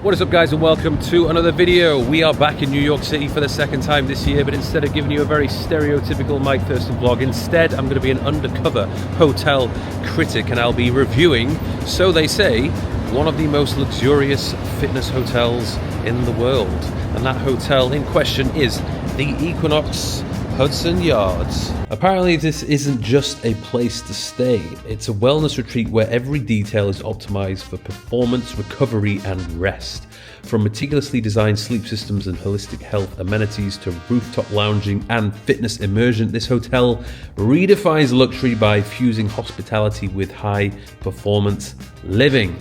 What is up, guys, and welcome to another video. We are back in New York City for the second time this year, but instead of giving you a very stereotypical Mike Thurston vlog, instead I'm going to be an undercover hotel critic, and I'll be reviewing, so they say, one of the most luxurious fitness hotels in the world. And that hotel in question is the Equinox Hudson Yards. Apparently this isn't just a place to stay, it's a wellness retreat where every detail is optimized for performance, recovery and rest. From meticulously designed sleep systems and holistic health amenities to rooftop lounging and fitness immersion, this hotel redefines luxury by fusing hospitality with high performance living.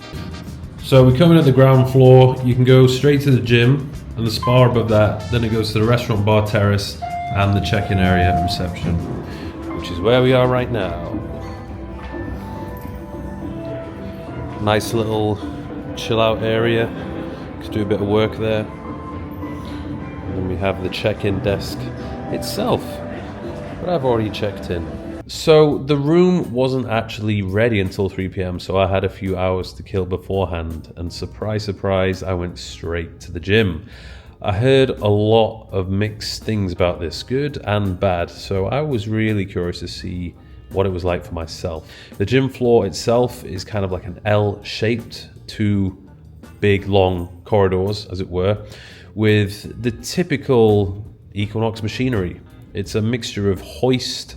So we come in at the ground floor, you can go straight to the gym and the spa above that, then it goes to the restaurant, bar, terrace and the check-in area and reception, which is where we are right now. Nice little chill out area, just do a bit of work there. And then we have the check-in desk itself, but I've already checked in. So the room wasn't actually ready until 3 p.m, so I had a few hours to kill beforehand, and surprise, surprise, I went straight to the gym. I heard a lot of mixed things about this, good and bad, so I was really curious to see what it was like for myself. The gym floor itself is kind of like an L-shaped, two big long corridors, as it were, with the typical Equinox machinery. It's a mixture of hoist,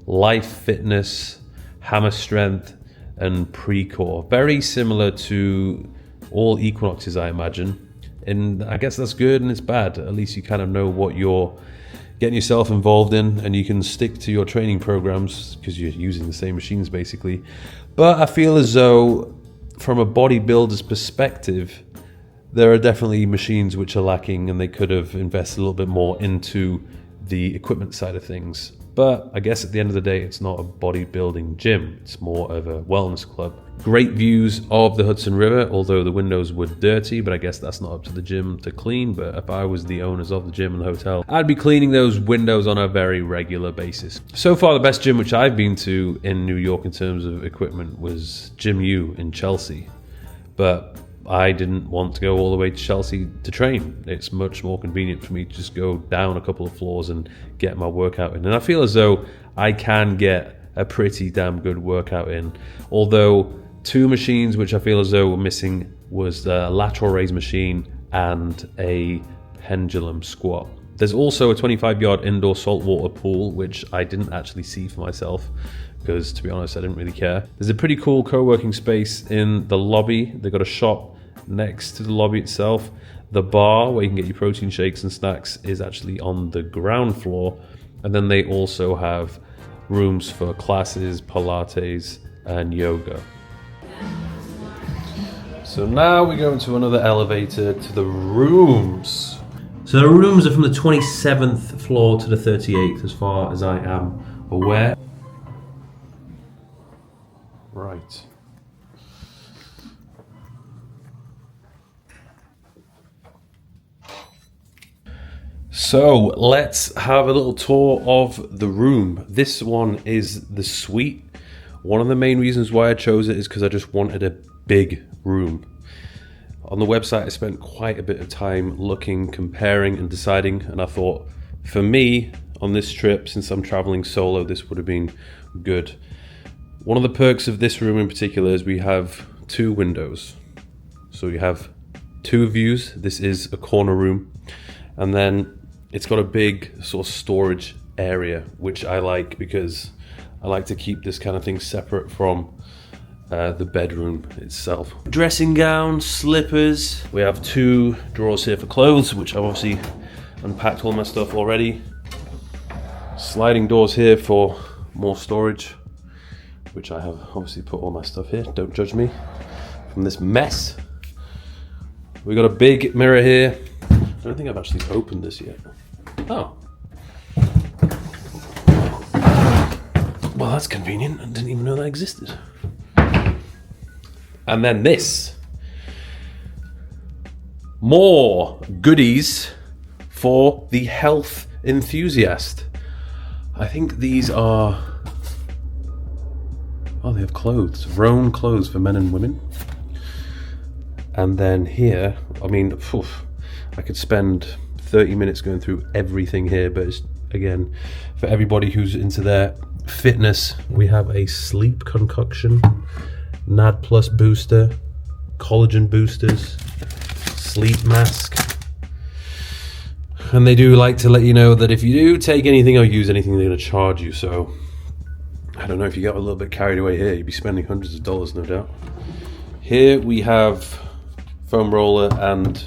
life fitness, hammer strength, and pre-core. Very similar to all Equinoxes, I imagine. And I guess that's good and it's bad. At least you kind of know what you're getting yourself involved in and you can stick to your training programs because you're using the same machines basically. But I feel as though from a bodybuilder's perspective, there are definitely machines which are lacking and they could have invested a little bit more into the equipment side of things. But I guess at the end of the day, it's not a bodybuilding gym. It's more of a wellness club. Great views of the Hudson River, although the windows were dirty, but I guess that's not up to the gym to clean. But if I was the owners of the gym and the hotel, I'd be cleaning those windows on a very regular basis. So far, the best gym which I've been to in New York in terms of equipment was Gym U in Chelsea. But I didn't want to go all the way to Chelsea to train. It's much more convenient for me to just go down a couple of floors and get my workout in. And I feel as though I can get a pretty damn good workout in. Although two machines which I feel as though were missing was the lateral raise machine and a pendulum squat. There's also a 25-yard indoor saltwater pool, which I didn't actually see for myself because, to be honest, I didn't really care. There's a pretty cool co-working space in the lobby. They've got a shop next to the lobby itself. The bar where you can get your protein shakes and snacks is actually on the ground floor. And then they also have rooms for classes, Pilates and yoga. So now we go into another elevator to the rooms. So the rooms are from the 27th floor to the 38th as far as I am aware. Right. So let's have a little tour of the room. This one is the suite. One of the main reasons why I chose it is because I just wanted a big room. On the website I spent quite a bit of time looking, comparing and deciding, and I thought for me on this trip, since I'm traveling solo, this would have been good. One of the perks of this room in particular is we have two windows. So we have two views. This is a corner room, and then it's got a big sort of storage area, which I like because I like to keep this kind of thing separate from the bedroom itself. Dressing gown, slippers. We have two drawers here for clothes, which I've obviously unpacked all my stuff already. Sliding doors here for more storage, which I have obviously put all my stuff here. Don't judge me from this mess. We got a big mirror here. I don't think I've actually opened this yet. Oh. Well, that's convenient. I didn't even know that existed. And then this. More goodies for the health enthusiast. I think these are... Oh, they have clothes. Rhone clothes for men and women. And then here, I mean, I could spend 30 minutes going through everything here, but it's, again, for everybody who's into their fitness, we have a sleep concoction, NAD Plus booster, collagen boosters, sleep mask. And they do like to let you know that if you do take anything or use anything, they're going to charge you. So I don't know, if you got a little bit carried away here, you'd be spending hundreds of dollars, no doubt. Here we have foam roller and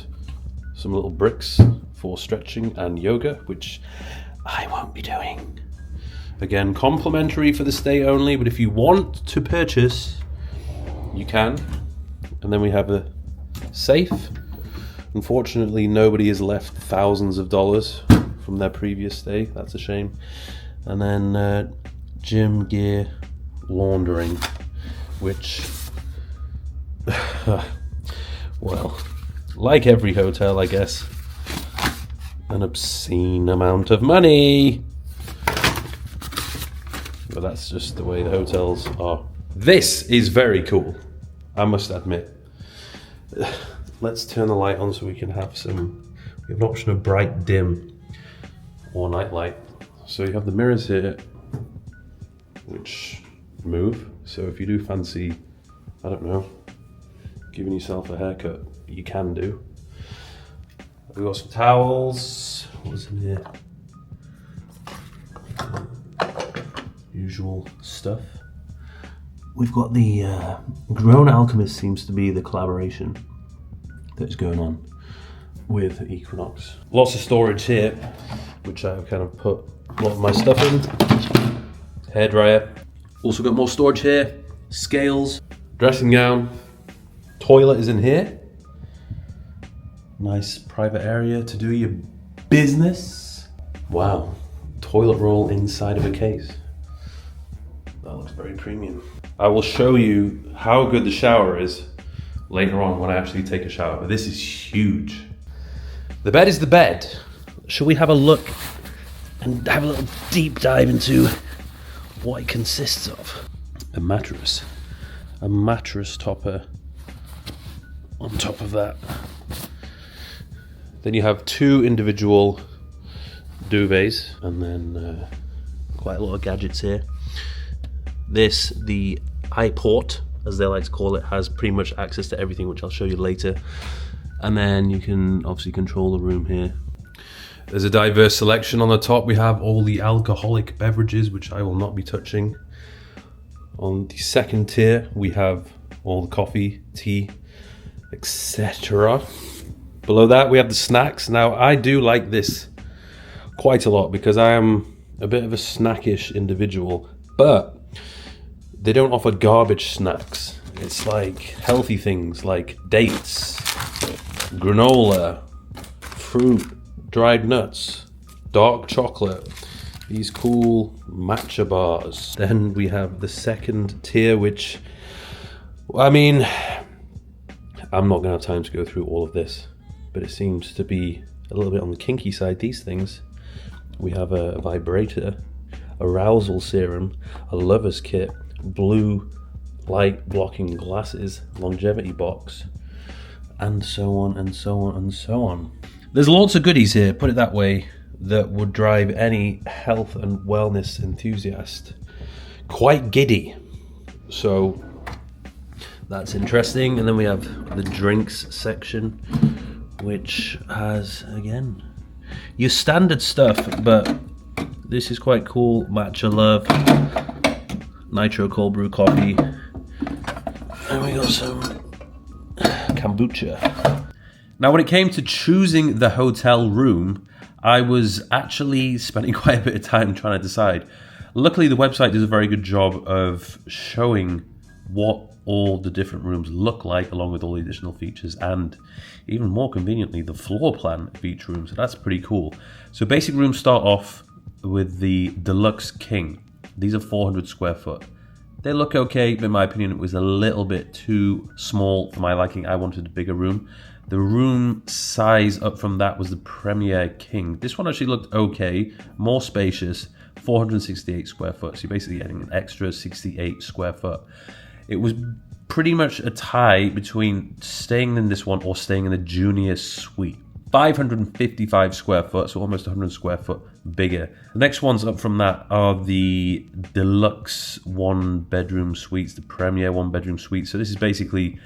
some little bricks for stretching and yoga, which I won't be doing. Again, complimentary for the stay only, but if you want to purchase, you can. And then we have a safe. Unfortunately, nobody has left thousands of dollars from their previous stay. That's a shame. And then gym gear laundering, which, well, like every hotel, I guess, an obscene amount of money. But that's just the way the hotels are. This is very cool, I must admit. Let's turn the light on so we can have some, we have an option of bright, dim, or night light. So you have the mirrors here, which move. So if you do fancy, I don't know, giving yourself a haircut, you can do. We've got some towels. What's in here? Usual stuff. We've got the Grown Alchemist seems to be the collaboration that's going on with Equinox. Lots of storage here, which I've kind of put a lot of my stuff in. Hairdryer. Also got more storage here. Scales, dressing gown, toilet is in here. Nice private area to do your business. Wow, toilet roll inside of a case. That looks very premium. I will show you how good the shower is later on when I actually take a shower, but this is huge. The bed is the bed. Shall we have a look and have a little deep dive into what it consists of? A mattress topper on top of that. Then you have two individual duvets, and then quite a lot of gadgets here. This, the iPort, as they like to call it, has pretty much access to everything, which I'll show you later. And then you can obviously control the room here. There's a diverse selection. On the top we have all the alcoholic beverages, which I will not be touching. On the second tier we have all the coffee, tea, etc. Below that we have the snacks. Now I do like this quite a lot because I am a bit of a snackish individual, but they don't offer garbage snacks. It's like healthy things like dates, granola, fruit, dried nuts, dark chocolate, these cool matcha bars. Then we have the second tier, which, I mean, I'm not gonna have time to go through all of this, but it seems to be a little bit on the kinky side, these things. We have a vibrator, arousal serum, a lover's kit, blue light blocking glasses, longevity box, and so on and so on and so on. There's lots of goodies here, put it that way, that would drive any health and wellness enthusiast quite giddy. So that's interesting. And then we have the drinks section, which has, again, your standard stuff, but this is quite cool. Matcha Love, Nitro cold brew coffee, and we got some kombucha. Now, when it came to choosing the hotel room, I was actually spending quite a bit of time trying to decide. Luckily, the website does a very good job of showing what all the different rooms look like, along with all the additional features, and even more conveniently, the floor plan of each room. So that's pretty cool. So basic rooms start off with the Deluxe King. These are 400 square foot. They look okay, but in my opinion, it was a little bit too small for my liking. I wanted a bigger room. The room size up from that was the Premier King. This one actually looked okay, more spacious, 468 square foot. So you're basically getting an extra 68 square foot. It was pretty much a tie between staying in this one or staying in the junior suite. 555 square foot, so almost 100 square foot bigger. The next ones up from that are the deluxe 1-bedroom suites, the premier 1-bedroom suite. So this is basically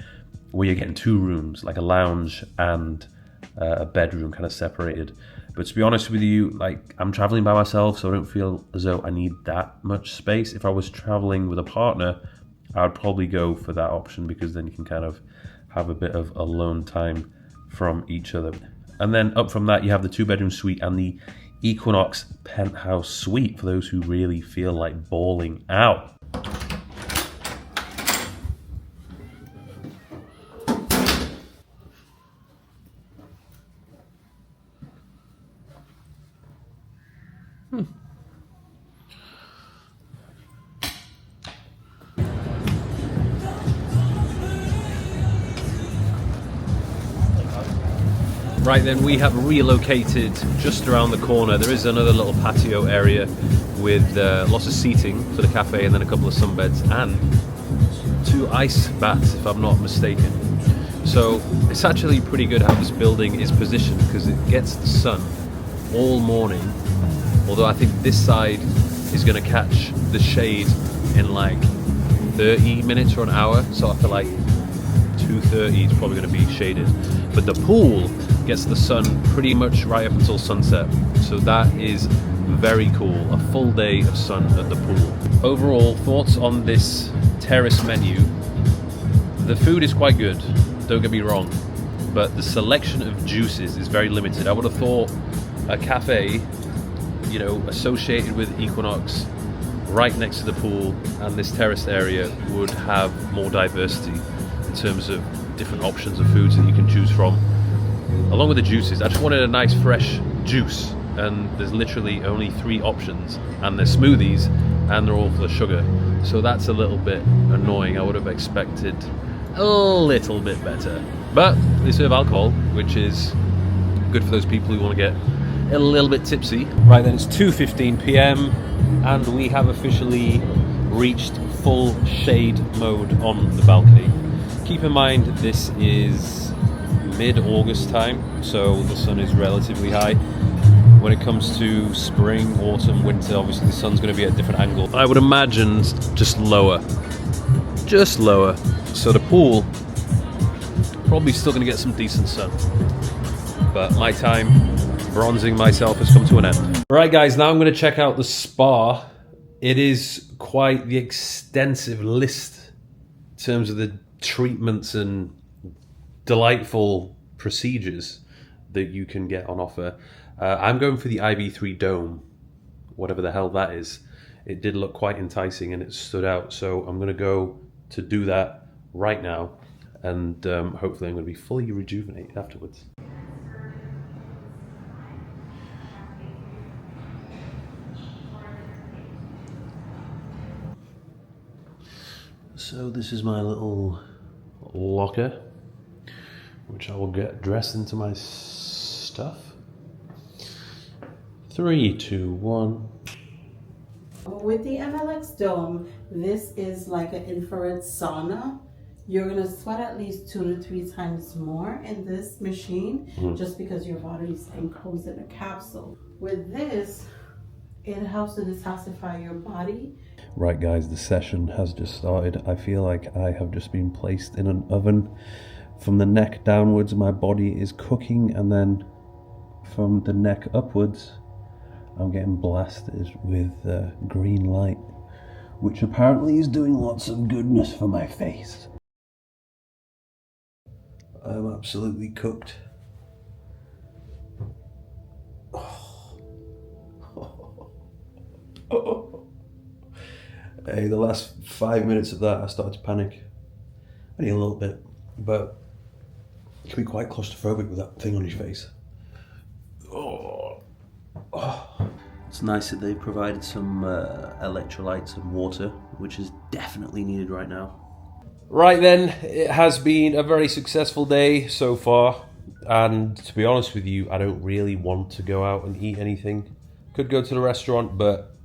where you're getting 2 rooms, like a lounge and a bedroom kind of separated. But to be honest with you, like, I'm traveling by myself, so I don't feel as though I need that much space. If I was traveling with a partner, I would probably go for that option, because then you can kind of have a bit of alone time from each other. And then up from that, you have the 2-bedroom suite and the Equinox penthouse suite for those who really feel like balling out. Right then, we have relocated just around the corner. There is another little patio area with lots of seating for the cafe, and then a couple of sunbeds and 2 ice baths, if I'm not mistaken. So it's actually pretty good how this building is positioned, because it gets the sun all morning. Although I think this side is going to catch the shade in like 30 minutes or an hour. So I feel like 2:30 is probably going to be shaded. But the pool gets the sun pretty much right up until sunset, so that is very cool. A full day of sun at the pool. Overall, thoughts on this terrace menu. The food is quite good, don't get me wrong, but the selection of juices is very limited. I would have thought a cafe, you know, associated with Equinox, right next to the pool and this terraced area, would have more diversity in terms of different options of foods that you can choose from. Along with the juices, I just wanted a nice fresh juice, and there's literally only 3 options, and they're smoothies and they're all full of sugar, so that's a little bit annoying. I would have expected a little bit better, but they serve alcohol, which is good for those people who want to get a little bit tipsy. Right then, it's 2:15 p.m. and we have officially reached full shade mode on the balcony. Keep in mind, this is mid-August time, so the sun is relatively high. When it comes to spring, autumn, winter, obviously the sun's going to be at a different angle. I would imagine just lower. So the pool, probably still going to get some decent sun. But my time bronzing myself has come to an end. Alright guys, now I'm going to check out the spa. It is quite the extensive list in terms of the treatments and delightful procedures that you can get on offer. I'm going for the IV3 Dome, whatever the hell that is. It did look quite enticing and it stood out, so I'm going to go to do that right now, and hopefully I'm going to be fully rejuvenated afterwards. So this is my little locker, which I will get dressed into my stuff. 3, 2, 1. With the MLX Dome, this is like an infrared sauna. You're gonna sweat at least 2 to 3 times more in this machine, just because your body is enclosed in a capsule. With this, it helps to detoxify your body. Right guys, the session has just started. I feel like I have just been placed in an oven. From the neck downwards, my body is cooking, and then from the neck upwards, I'm getting blasted with green light, which apparently is doing lots of goodness for my face. I'm absolutely cooked. Hey, the last 5 minutes of that, I started to panic. Only a little bit, but it can be quite claustrophobic with that thing on your face. It's nice that they provided some electrolytes and water, which is definitely needed right now. Right then, it has been a very successful day so far, and to be honest with you, I don't really want to go out and eat anything. Could go to the restaurant, but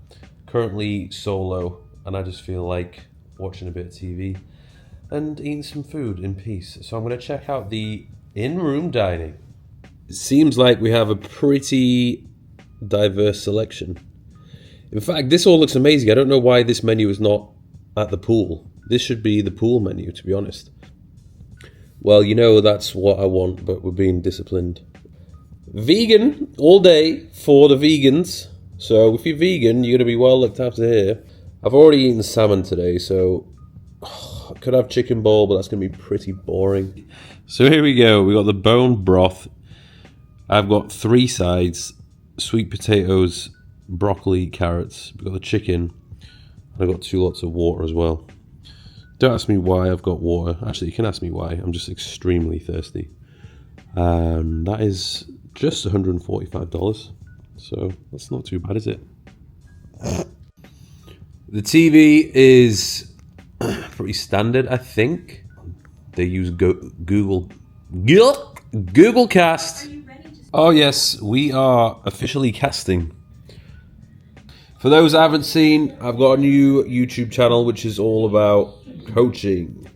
currently solo, and I just feel like watching a bit of TV. and eating some food in peace. So I'm going to check out the in-room dining. It seems like we have a pretty diverse selection. In fact, this all looks amazing. I don't know why this menu is not at the pool. This should be the pool menu, to be honest. Well, you know that's what I want, but we're being disciplined. Vegan all day for the vegans. So if you're vegan, you're going to be well looked after here. I've already eaten salmon today, so I could have chicken bowl, but that's going to be pretty boring. So here we go. We got the bone broth. I've got 3 sides: sweet potatoes, broccoli, carrots. We've got the chicken. And I've got 2 lots of water as well. Don't ask me why I've got water. Actually, you can ask me why. I'm just extremely thirsty. And that is just $145. So that's not too bad, is it? The TV is pretty standard, I think. They use Google Cast. Oh yes, we are officially casting. For those I haven't seen, I've got a new YouTube channel which is all about coaching.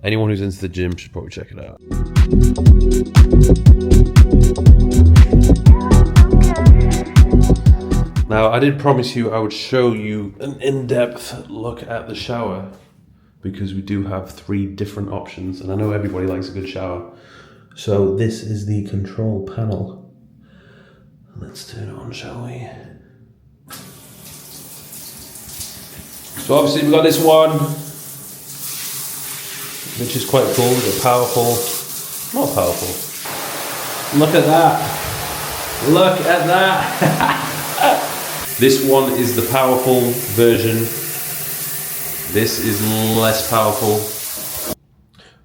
Anyone who's into the gym should probably check it out. Now, I did promise you I would show you an in-depth look at the shower, because we do have 3 different options, and I know everybody likes a good shower. So this is the control panel. Let's turn it on, shall we? So obviously we've got this one, which is quite cool. We've got powerful, not powerful. Look at that. Look at that. This one is the powerful version. This is less powerful.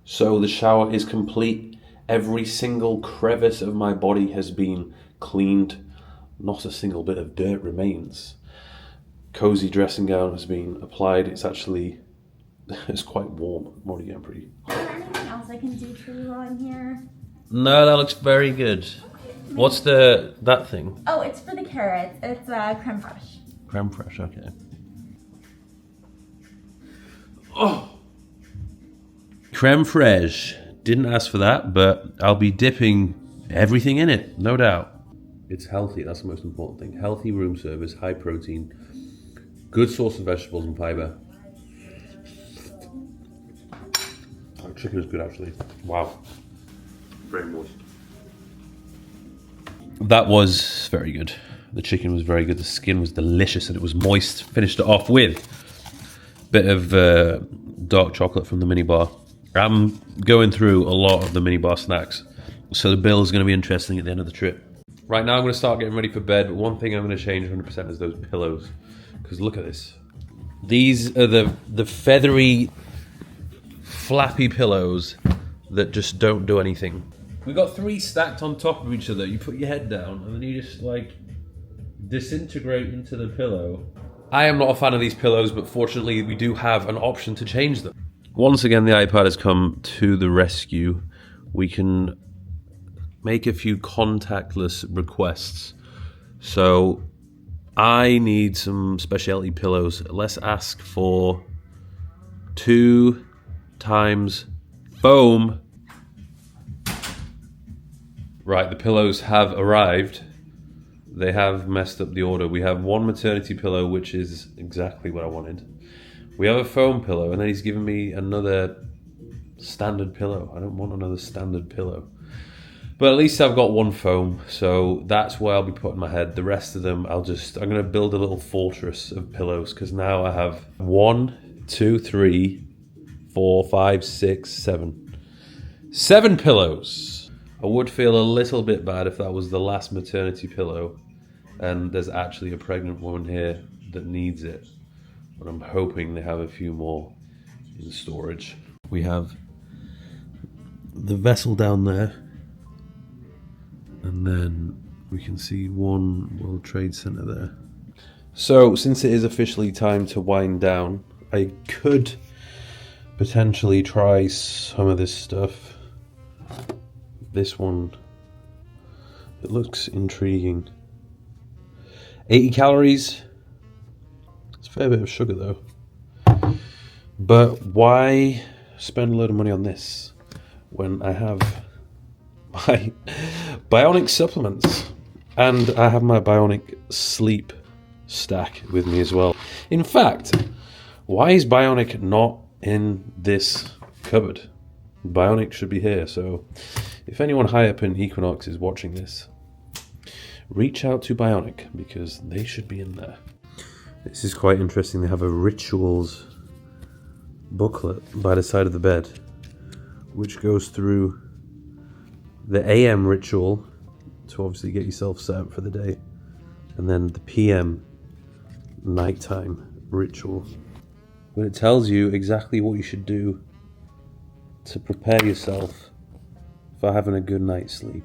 So the shower is complete. Every single crevice of my body has been cleaned. Not a single bit of dirt remains. Cozy dressing gown has been applied. It's actually, it's quite warm. I'm already getting pretty. Is there anything else I can do for you while I'm here? No, that looks very good. What's that thing? Oh, it's for the carrots. It's creme fraiche. Creme fraiche, okay. Oh! Creme fraiche. Didn't ask for that, but I'll be dipping everything in it, no doubt. It's healthy, that's the most important thing. Healthy room service, high protein, good source of vegetables and fiber. Oh, chicken is good, actually. Wow. Very moist. That was very good. The chicken was very good. The skin was delicious and it was moist. Finished it off with a bit of dark chocolate from the minibar. I'm going through a lot of the minibar snacks, so the bill is going to be interesting at the end of the trip. Right now I'm going to start getting ready for bed, but one thing I'm going to change 100% is those pillows. Because look at this. These are the feathery, flappy pillows that just don't do anything. We've got 3 stacked on top of each other. You put your head down and then you just like disintegrate into the pillow. I am not a fan of these pillows, but fortunately we do have an option to change them. Once again, the iPad has come to the rescue. We can make a few contactless requests. So I need some specialty pillows. Let's ask for 2 times foam. Right, the pillows have arrived. They have messed up the order. We have 1 maternity pillow, which is exactly what I wanted. We have a foam pillow, and then he's given me another standard pillow. I don't want another standard pillow. But at least I've got 1 foam, so that's where I'll be putting my head. The rest of them, I'm going to build a little fortress of pillows, because now I have 1, 2, 3, 4, 5, 6, 7. 7 pillows. I would feel a little bit bad if that was the last maternity pillow and there's actually a pregnant woman here that needs it. But I'm hoping they have a few more in storage. We have the vessel down there, and then we can see 1 World Trade Center there. So since it is officially time to wind down, I could potentially try some of this stuff. This one, it looks intriguing. 80 calories. It's a fair bit of sugar though. But why spend a load of money on this when I have my bionic supplements and I have my bionic sleep stack with me as well. In fact, why is bionic not in this cupboard? Bionic should be here, so if anyone high up in Equinox is watching this, reach out to Bionic because they should be in there. This is quite interesting. They have a rituals booklet by the side of the bed which goes through the AM ritual to obviously get yourself set up for the day, and then the PM nighttime ritual, when it tells you exactly what you should do to prepare yourself for having a good night's sleep.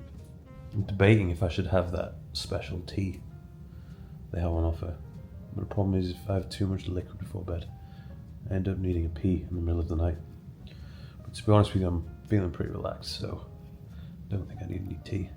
I'm debating if I should have that special tea they have on offer, but the problem is if I have too much liquid before bed, I end up needing a pee in the middle of the night. But to be honest with you, I'm feeling pretty relaxed, so I don't think I need any tea.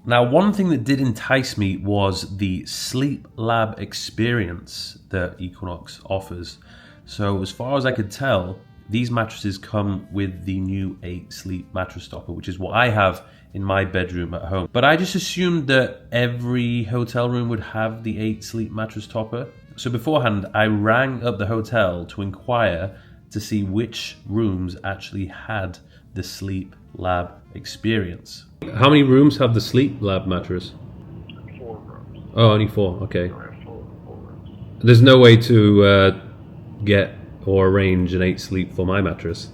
Now, one thing that did entice me was the sleep lab experience that Equinox offers. So as far as I could tell, these mattresses come with the new 8 sleep mattress topper, which is what I have in my bedroom at home. But I just assumed that every hotel room would have the 8 sleep mattress topper. So beforehand, I rang up the hotel to inquire to see which rooms actually had the sleep lab experience. How many rooms have the sleep lab mattress? 4 rooms. Oh, only 4, okay. Four rooms. There's no way to get or arrange an 8 sleep for my mattress.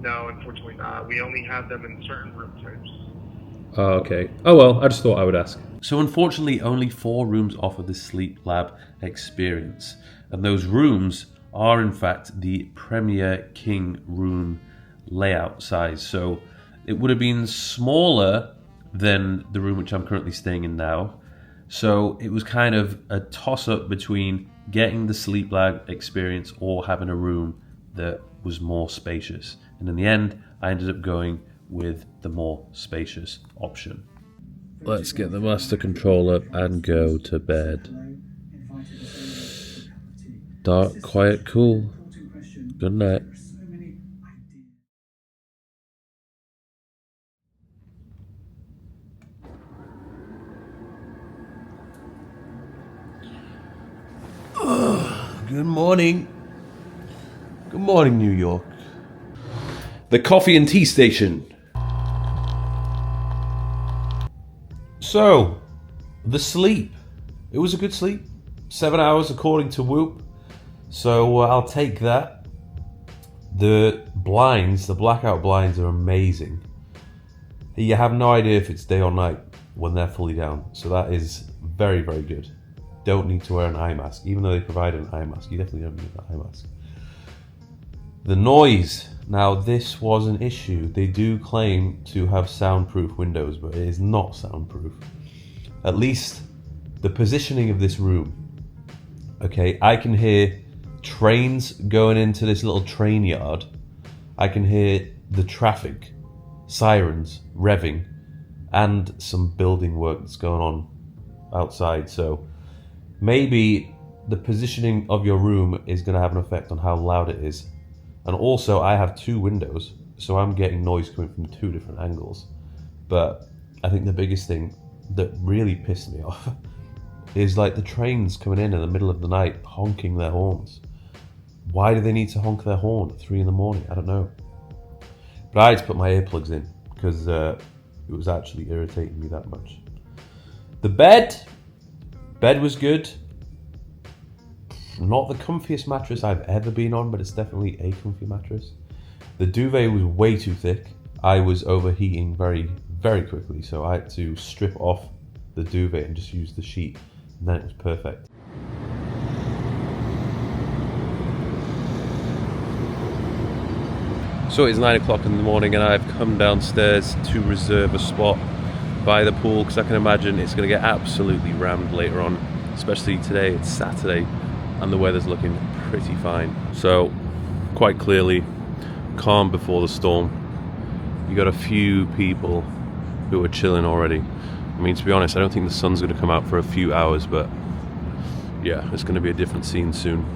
No, unfortunately not. We only have them in certain room types. Oh, okay. Oh well, I just thought I would ask. So unfortunately, only 4 rooms offer the sleep lab experience. And those rooms are in fact the Premier King room layout size. So it would have been smaller than the room which I'm currently staying in now. So it was kind of a toss-up between getting the sleep lab experience or having a room that was more spacious. And in the end, I ended up going with the more spacious option. Let's get the master control up and go to bed. Dark, quiet, cool. Good night. Good morning. Good morning, New York. The coffee and tea station. So, the sleep. It was a good sleep. 7 hours according to Whoop. So I'll take that. The blinds, the blackout blinds are amazing. You have no idea if it's day or night when they're fully down. So that is very, very good. Don't need to wear an eye mask. Even though they provide an eye mask, you definitely don't need an eye mask. The noise. Now this was an issue. They do claim to have soundproof windows, but it is not soundproof. At least the positioning of this room. Okay, I can hear trains going into this little train yard. I can hear the traffic, sirens revving, and some building work that's going on outside. So maybe the positioning of your room is going to have an effect on how loud it is. And also I have 2 windows, so I'm getting noise coming from 2 different angles. But I think the biggest thing that really pissed me off is like the trains coming in the middle of the night honking their horns. Why do they need to honk their horn at 3 in the morning? I don't know. But I had to put my earplugs in because it was actually irritating me that much. The bed was good. Not the comfiest mattress I've ever been on, but it's definitely a comfy mattress. The duvet was way too thick. I was overheating very, very quickly, so I had to strip off the duvet and just use the sheet, and then it was perfect. So it's 9 o'clock in the morning and I've come downstairs to reserve a spot by the pool because I can imagine it's going to get absolutely rammed later on, especially today. It's Saturday and the weather's looking pretty fine. So quite clearly calm before the storm. You got a few people who are chilling already. I mean, to be honest, I don't think the sun's going to come out for a few hours, but yeah, it's going to be a different scene soon.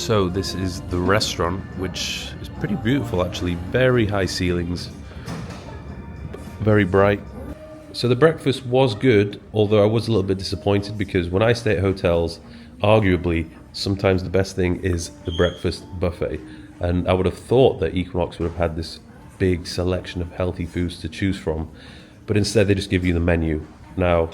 So this is the restaurant, which is pretty beautiful actually. Very high ceilings, very bright. So the breakfast was good, although I was a little bit disappointed because when I stay at hotels, arguably, sometimes the best thing is the breakfast buffet. And I would have thought that Equinox would have had this big selection of healthy foods to choose from, but instead they just give you the menu. Now,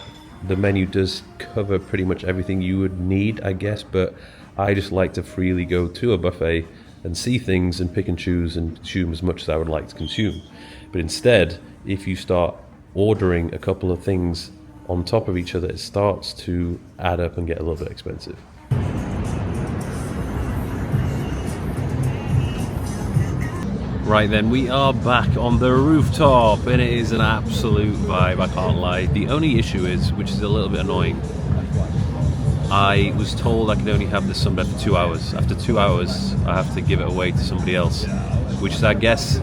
the menu does cover pretty much everything you would need, I guess, but I just like to freely go to a buffet and see things and pick and choose and consume as much as I would like to consume. But instead, if you start ordering a couple of things on top of each other, it starts to add up and get a little bit expensive. Right then, we are back on the rooftop and it is an absolute vibe, I can't lie. The only issue is, which is a little bit annoying, I was told I could only have this sunbed for 2 hours. After 2 hours, I have to give it away to somebody else, which is, I guess,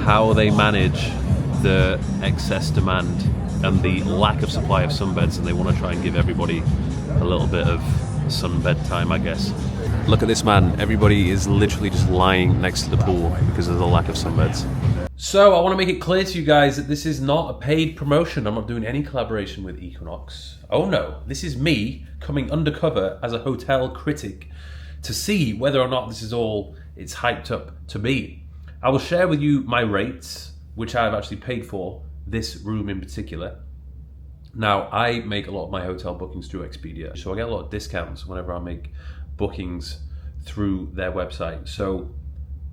how they manage the excess demand and the lack of supply of sunbeds, and they want to try and give everybody a little bit of sunbed time, I guess. Look at this man, everybody is literally just lying next to the pool because of the lack of sunbeds. So I want to make it clear to you guys that this is not a paid promotion. I'm not doing any collaboration with Equinox. Oh no, this is me coming undercover as a hotel critic to see whether or not this is all it's hyped up to be. I will share with you my rates, which I've actually paid for this room in particular. Now, I make a lot of my hotel bookings through Expedia, so I get a lot of discounts whenever I make bookings through their website. So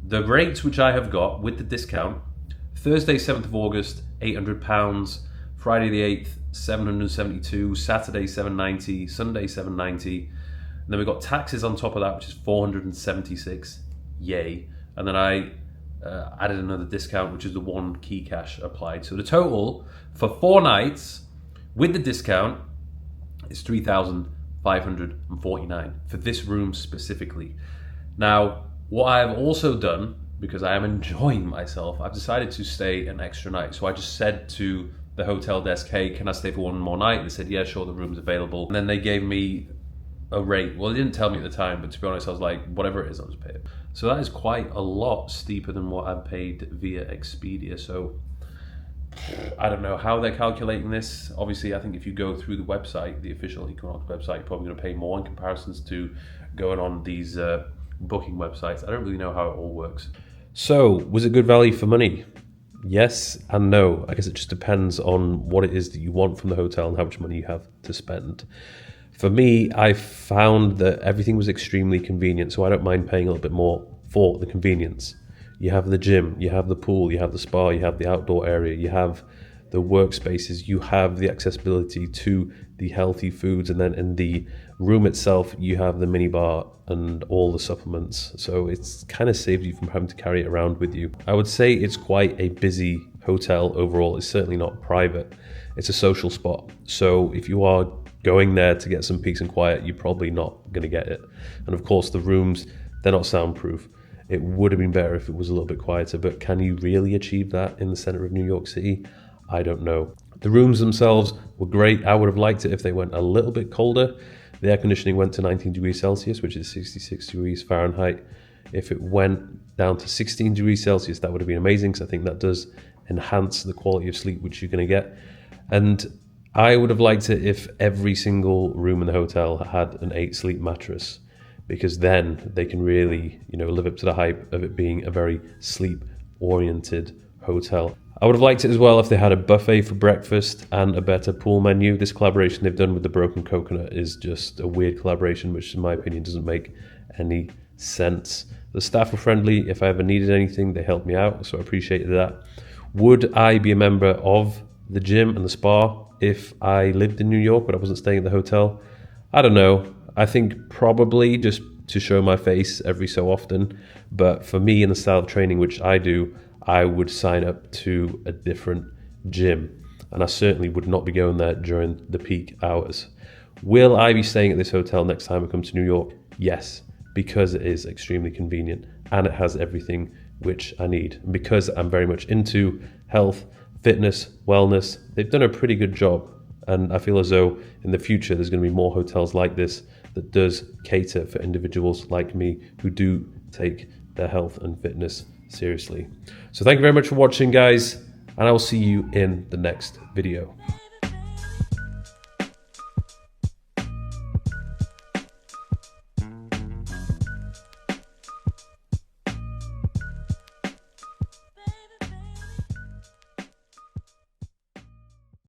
the rates which I have got with the discount: Thursday 7th of August, £800, Friday the 8th, £772, Saturday £790, Sunday £790, and then we've got taxes on top of that, which is £476, yay. And then I added another discount, which is the one key cash applied. So the total for 4 nights with the discount is $3,549 for this room specifically. Now, what I have also done, because I am enjoying myself, I've decided to stay an extra night. So I just said to the hotel desk, hey, can I stay for one more night? They said, yeah, sure, the room's available. And then they gave me a rate. Well, they didn't tell me at the time, but to be honest, I was like, whatever it is, I'll just pay it. So that is quite a lot steeper than what I paid via Expedia. So I don't know how they're calculating this. Obviously, I think if you go through the website, the official Equinox website, you're probably going to pay more in comparisons to going on these booking websites. I don't really know how it all works. So, was it good value for money? Yes and no. I guess it just depends on what it is that you want from the hotel and how much money you have to spend. For me, I found that everything was extremely convenient, so I don't mind paying a little bit more for the convenience. You have the gym, you have the pool, you have the spa, you have the outdoor area, you have the workspaces, you have the accessibility to the healthy foods, and then in the room itself, you have the minibar and all the supplements. So it's kind of saved you from having to carry it around with you. I would say it's quite a busy hotel overall. It's certainly not private. It's a social spot. So if you are going there to get some peace and quiet, you're probably not going to get it. And of course, the rooms, they're not soundproof. It would have been better if it was a little bit quieter, but can you really achieve that in the center of New York City? I don't know. The rooms themselves were great. I would have liked it if they went a little bit colder. The air conditioning went to 19 degrees Celsius, which is 66 degrees Fahrenheit. If it went down to 16 degrees Celsius, that would have been amazing, because I think that does enhance the quality of sleep which you're going to get. And I would have liked it if every single room in the hotel had an 8-sleep mattress, because then they can really, live up to the hype of it being a very sleep-oriented hotel. I would have liked it as well if they had a buffet for breakfast and a better pool menu. This collaboration they've done with the Broken Coconut is just a weird collaboration, which in my opinion doesn't make any sense. The staff were friendly. If I ever needed anything, they helped me out, so I appreciated that. Would I be a member of the gym and the spa if I lived in New York but I wasn't staying at the hotel? I don't know. I think probably just to show my face every so often. But for me and the style of training which I do, I would sign up to a different gym. And I certainly would not be going there during the peak hours. Will I be staying at this hotel next time I come to New York? Yes, because it is extremely convenient and it has everything which I need. And because I'm very much into health, fitness, wellness, they've done a pretty good job. And I feel as though in the future there's going to be more hotels like this that does cater for individuals like me who do take their health and fitness seriously. So thank you very much for watching, guys, and I will see you in the next video.